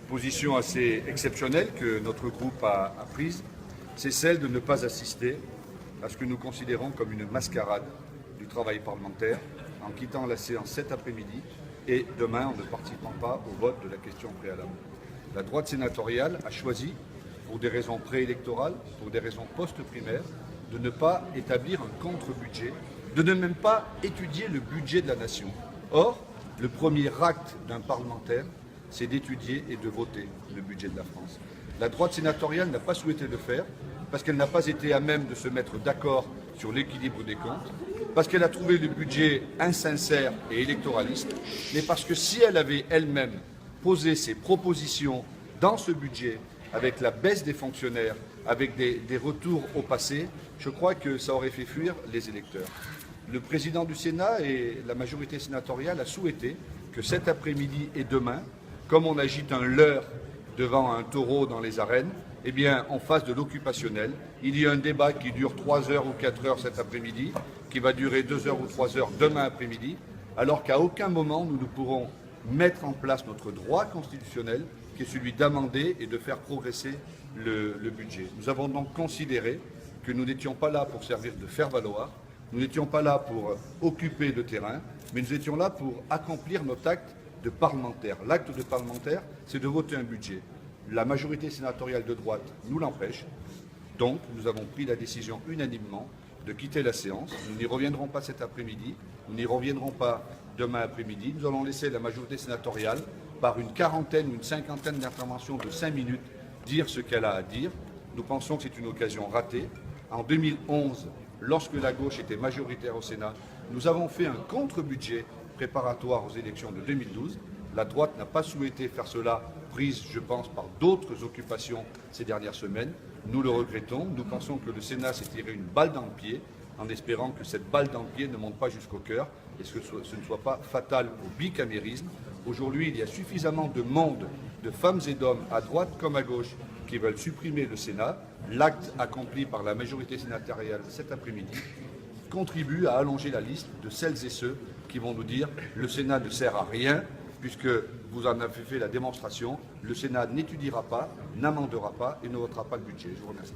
Position assez exceptionnelle que notre groupe a prise, c'est celle de ne pas assister à ce que nous considérons comme une mascarade du travail parlementaire en quittant la séance cet après-midi et demain en ne participant pas au vote de la question préalable. La droite sénatoriale a choisi, pour des raisons préélectorales, pour des raisons post-primaires, de ne pas établir un contre-budget, de ne même pas étudier le budget de la nation. Or, le premier acte d'un parlementaire, c'est d'étudier et de voter le budget de la France. La droite sénatoriale n'a pas souhaité le faire parce qu'elle n'a pas été à même de se mettre d'accord sur l'équilibre des comptes, parce qu'elle a trouvé le budget insincère et électoraliste, mais parce que si elle avait elle-même posé ses propositions dans ce budget, avec la baisse des fonctionnaires, avec des retours au passé, je crois que ça aurait fait fuir les électeurs. Le président du Sénat et la majorité sénatoriale a souhaité que cet après-midi et demain, comme on agite un leurre devant un taureau dans les arènes, eh bien, on fasse de l'occupationnel. Il y a un débat qui dure 3 heures ou 4 heures cet après-midi, qui va durer 2 heures ou 3 heures demain après-midi, alors qu'à aucun moment nous ne pourrons mettre en place notre droit constitutionnel, qui est celui d'amender et de faire progresser le budget. Nous avons donc considéré que nous n'étions pas là pour servir de faire-valoir, nous n'étions pas là pour occuper le terrain, mais nous étions là pour accomplir notre acte de parlementaire. L'acte de parlementaire, c'est de voter un budget. La majorité sénatoriale de droite nous l'empêche. Donc, nous avons pris la décision unanimement de quitter la séance. Nous n'y reviendrons pas cet après-midi, nous n'y reviendrons pas demain après-midi. Nous allons laisser la majorité sénatoriale, par une quarantaine ou une cinquantaine d'interventions de 5 minutes, dire ce qu'elle a à dire. Nous pensons que c'est une occasion ratée. En 2011, lorsque la gauche était majoritaire au Sénat, nous avons fait un contre-budget préparatoire aux élections de 2012. La droite n'a pas souhaité faire cela, prise, je pense, par d'autres occupations ces dernières semaines. Nous le regrettons. Nous pensons que le Sénat s'est tiré une balle dans le pied, en espérant que cette balle dans le pied ne monte pas jusqu'au cœur et que ce ne soit pas fatal au bicamérisme. Aujourd'hui, il y a suffisamment de monde, de femmes et d'hommes, à droite comme à gauche, qui veulent supprimer le Sénat. L'acte accompli par la majorité sénatoriale cet après-midi contribue à allonger la liste de celles et ceux qui vont nous dire « le Sénat ne sert à rien », puisque vous en avez fait la démonstration, le Sénat n'étudiera pas, n'amendera pas et ne votera pas le budget. Je vous remercie.